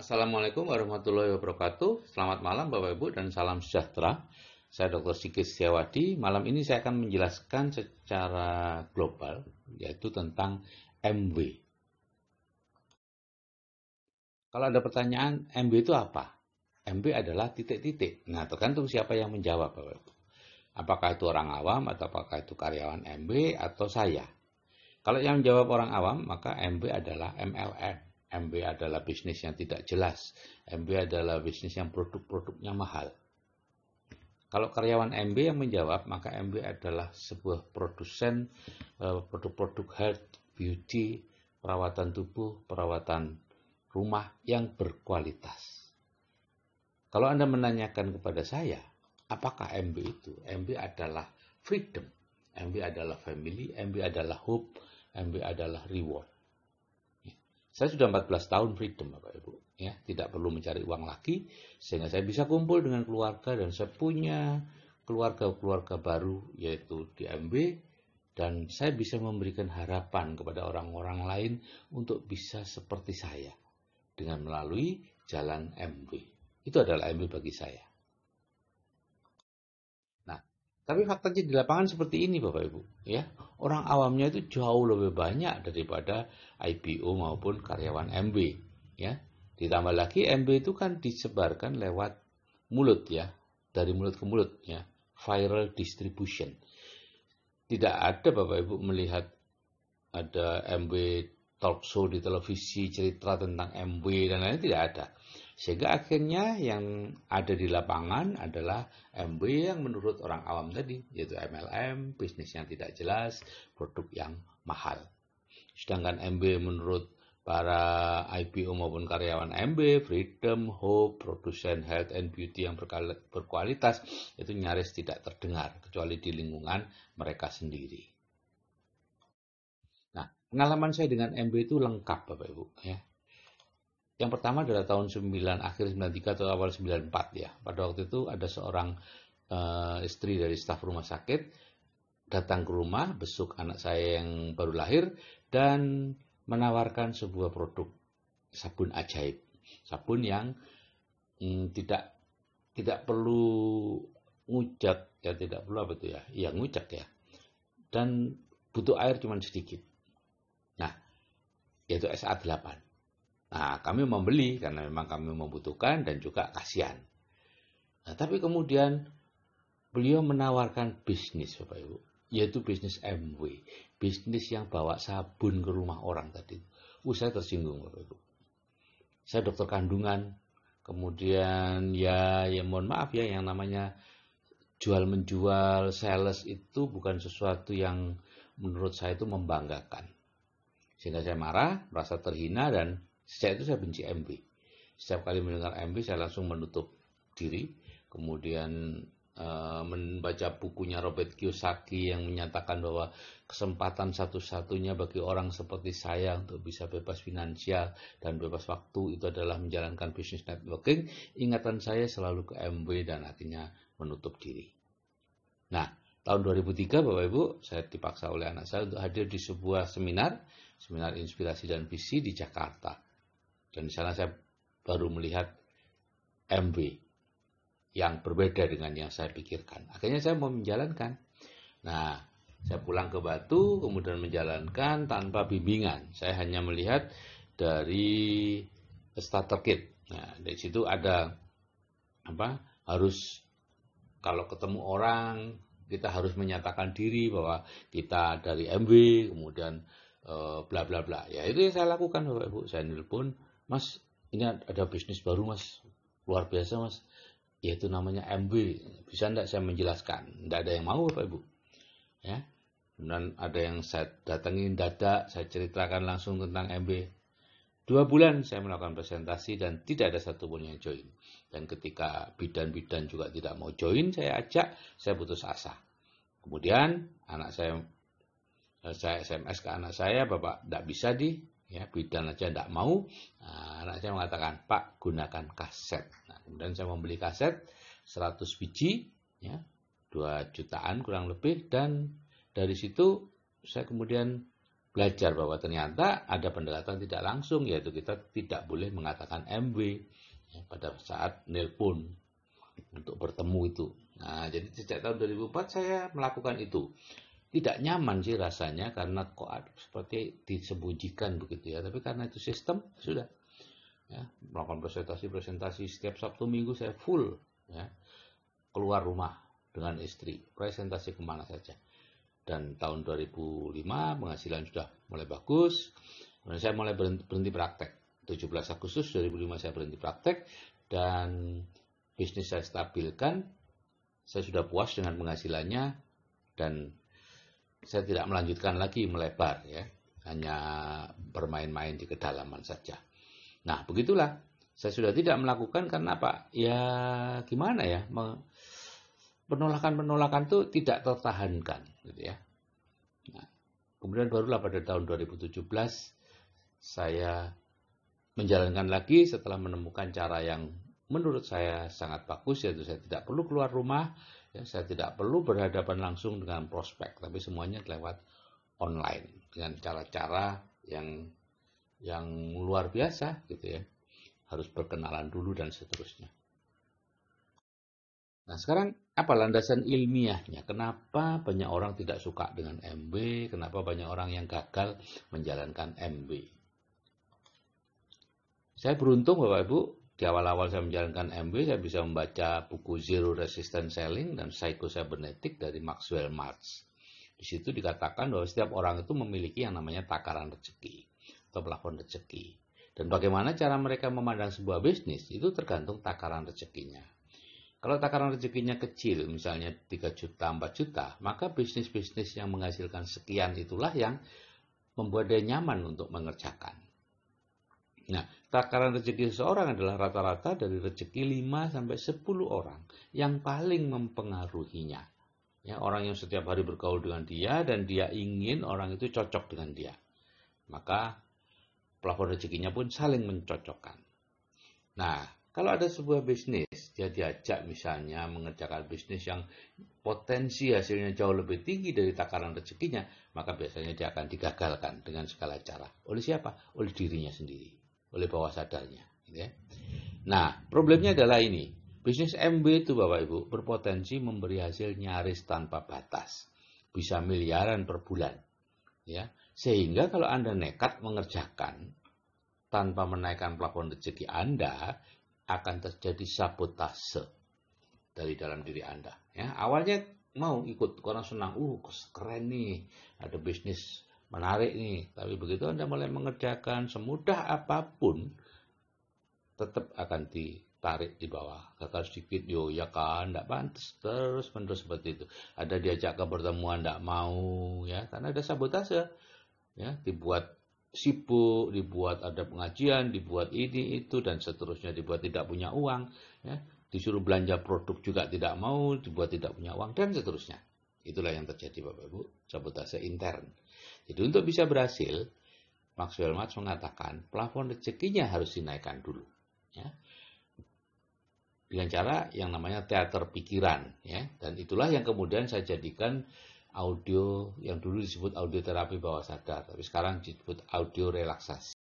Assalamualaikum warahmatullahi wabarakatuh. Selamat malam Bapak Ibu dan salam sejahtera. Saya Dr. Sigit Setiawadi. Malam ini saya akan menjelaskan secara global yaitu tentang MW. Kalau ada pertanyaan, MW itu apa? MW adalah titik-titik. Nah, tergantung siapa yang menjawab Bapak Ibu. Apakah itu orang awam atau apakah itu karyawan MW atau saya? Kalau yang menjawab orang awam, maka MW adalah MLM. MW adalah bisnis yang tidak jelas. MW adalah bisnis yang produk-produknya mahal. Kalau karyawan MW yang menjawab, maka MW adalah sebuah produsen produk-produk health, beauty, perawatan tubuh, perawatan rumah yang berkualitas. Kalau Anda menanyakan kepada saya, apakah MW itu? MW adalah freedom, MW adalah family, MW adalah hope, MW adalah reward. Saya sudah 14 tahun freedom Bapak Ibu, ya, tidak perlu mencari uang lagi sehingga saya bisa kumpul dengan keluarga dan saya punya keluarga baru yaitu di MW dan saya bisa memberikan harapan kepada orang-orang lain untuk bisa seperti saya dengan melalui jalan MW. Itu adalah MW bagi saya. Nah, tapi faktanya di lapangan seperti ini Bapak Ibu, ya. Orang awamnya itu jauh lebih banyak daripada IPO maupun karyawan MW, ya. Ditambah lagi MW itu kan disebarkan lewat mulut ya, dari mulut ke mulut ya, viral distribution. Tidak ada Bapak Ibu melihat ada MW talk show di televisi cerita tentang MW dan lain-lain, tidak ada. Sehingga akhirnya yang ada di lapangan adalah MW yang menurut orang awam tadi, yaitu MLM, bisnis yang tidak jelas, produk yang mahal. Sedangkan MW menurut para IPO maupun karyawan MW, freedom, hope, produsen health and beauty yang berkualitas, itu nyaris tidak terdengar, kecuali di lingkungan mereka sendiri. Nah, pengalaman saya dengan MW itu lengkap Bapak Ibu, ya. Yang pertama adalah tahun 9, akhir 93 atau awal 94 ya. Pada waktu itu ada seorang istri dari staf rumah sakit datang ke rumah, besuk anak saya yang baru lahir dan menawarkan sebuah produk sabun ajaib. Sabun yang tidak perlu ngujak ya, tidak perlu apa itu ya? Iya, ngujak ya. Dan butuh air cuma sedikit. Nah, yaitu SA8. Nah, kami membeli karena memang kami membutuhkan dan juga kasihan. Nah, tapi kemudian beliau menawarkan bisnis, Bapak Ibu, yaitu bisnis MW, bisnis yang bawa sabun ke rumah orang tadi. Saya tersinggung, Bapak Ibu. Saya dokter kandungan, kemudian ya mohon maaf ya, yang namanya jual-menjual, sales itu bukan sesuatu yang menurut saya itu membanggakan. Sehingga saya marah, merasa terhina, dan sejak itu saya benci MW. Setiap kali mendengar MW, saya langsung menutup diri. Kemudian membaca bukunya Robert Kiyosaki yang menyatakan bahwa kesempatan satu-satunya bagi orang seperti saya untuk bisa bebas finansial dan bebas waktu itu adalah menjalankan business networking. Ingatan saya selalu ke MW dan akhirnya menutup diri. Nah, tahun 2003 Bapak Ibu, saya dipaksa oleh anak saya untuk hadir di sebuah seminar inspirasi dan visi di Jakarta. Dan di sana saya baru melihat MW yang berbeda dengan yang saya pikirkan. Akhirnya saya mau menjalankan. Nah, saya pulang ke Batu, kemudian menjalankan tanpa bimbingan. Saya hanya melihat dari starter kit. Nah, dari situ ada harus kalau ketemu orang kita harus menyatakan diri bahwa kita dari MW, kemudian bla bla bla. Ya itu yang saya lakukan Bapak Ibu. Saya nelpon, Mas, ini ada bisnis baru Mas, luar biasa Mas. Yaitu namanya MW. Bisa enggak saya menjelaskan? Enggak ada yang mau Bapak Ibu. Ya. Dan ada yang saya datangin dadak, saya ceritakan langsung tentang MW. 2 bulan saya melakukan presentasi dan tidak ada satupun yang join. Dan ketika bidan-bidan juga tidak mau join, saya ajak, saya putus asa. Kemudian anak saya SMS ke anak saya, Bapak tidak bisa ya, bidan aja tidak mau. Nah, anak saya mengatakan, Pak, gunakan kaset. Nah, kemudian saya membeli kaset 100 biji, ya, 2 jutaan kurang lebih, dan dari situ saya kemudian belajar bahwa ternyata ada pendekatan tidak langsung, yaitu kita tidak boleh mengatakan MW ya, pada saat nelpon untuk bertemu itu. Nah, jadi sejak tahun 2004 saya melakukan itu. Tidak nyaman sih rasanya karena kok seperti disembunyikan begitu ya. Tapi karena itu sistem sudah ya, melakukan presentasi setiap Sabtu Minggu saya full ya, keluar rumah dengan istri, presentasi kemana saja. Dan tahun 2005 penghasilan sudah mulai bagus. Kemudian saya mulai berhenti praktek. 17 Agustus 2005 saya berhenti praktek dan bisnis saya stabilkan. Saya sudah puas dengan penghasilannya dan saya tidak melanjutkan lagi melebar ya, hanya bermain-main di kedalaman saja. Nah, begitulah. Saya sudah tidak melakukan karena apa? Ya gimana ya? Penolakan-penolakan itu tidak tertahankan gitu ya. Nah, kemudian barulah pada tahun 2017 saya menjalankan lagi setelah menemukan cara yang menurut saya sangat bagus, yaitu saya tidak perlu keluar rumah, ya, saya tidak perlu berhadapan langsung dengan prospek, tapi semuanya lewat online dengan cara-cara yang luar biasa gitu ya. Harus berkenalan dulu dan seterusnya. Nah, sekarang apa landasan ilmiahnya? Kenapa banyak orang tidak suka dengan MB? Kenapa banyak orang yang gagal menjalankan MB? Saya beruntung Bapak Ibu, di awal-awal saya menjalankan MB, saya bisa membaca buku Zero Resistance Selling dan Psycho-Cybernetic dari Maxwell Maltz. Di situ dikatakan bahwa setiap orang itu memiliki yang namanya takaran rezeki atau plafon rezeki. Dan bagaimana cara mereka memandang sebuah bisnis itu tergantung takaran rezekinya. Kalau takaran rezekinya kecil, misalnya 3 juta, 4 juta, maka bisnis-bisnis yang menghasilkan sekian itulah yang membuat dia nyaman untuk mengerjakan. Nah, takaran rezeki seseorang adalah rata-rata dari rezeki 5 sampai 10 orang yang paling mempengaruhinya. Ya, orang yang setiap hari bergaul dengan dia dan dia ingin orang itu cocok dengan dia. Maka plafon rezekinya pun saling mencocokkan. Nah, kalau ada sebuah bisnis, dia diajak misalnya mengerjakan bisnis yang potensi hasilnya jauh lebih tinggi dari takaran rezekinya, maka biasanya dia akan digagalkan dengan segala cara. Oleh siapa? Oleh dirinya sendiri, oleh bawah sadarnya. Ya. Nah, problemnya adalah ini. Bisnis MB itu Bapak Ibu berpotensi memberi hasil nyaris tanpa batas. Bisa miliaran per bulan. Ya. Sehingga kalau Anda nekat mengerjakan tanpa menaikkan plafon rezeki Anda, akan terjadi sabotase dari dalam diri Anda. Ya, awalnya mau ikut karena senang, keren nih, ada bisnis menarik nih. Tapi begitu Anda mulai mengerjakan semudah apapun, tetap akan ditarik di bawah. Gagal sedikit, ya kan, tidak pantas, terus-menerus seperti itu. Ada diajak ke pertemuan, tidak mau, ya, karena ada sabotase. Ya, dibuat sibuk, dibuat ada pengajian, dibuat ini itu dan seterusnya, dibuat tidak punya uang, ya, disuruh belanja produk juga tidak mau, dibuat tidak punya uang dan seterusnya. Itulah yang terjadi Bapak Ibu, sabotase intern. Jadi untuk bisa berhasil, Maxwell Maltz mengatakan plafon rezekinya harus dinaikkan dulu, ya, dengan cara yang namanya teater pikiran, ya, dan itulah yang kemudian saya jadikan audio yang dulu disebut audio terapi bawah sadar, tapi sekarang disebut audio relaksasi.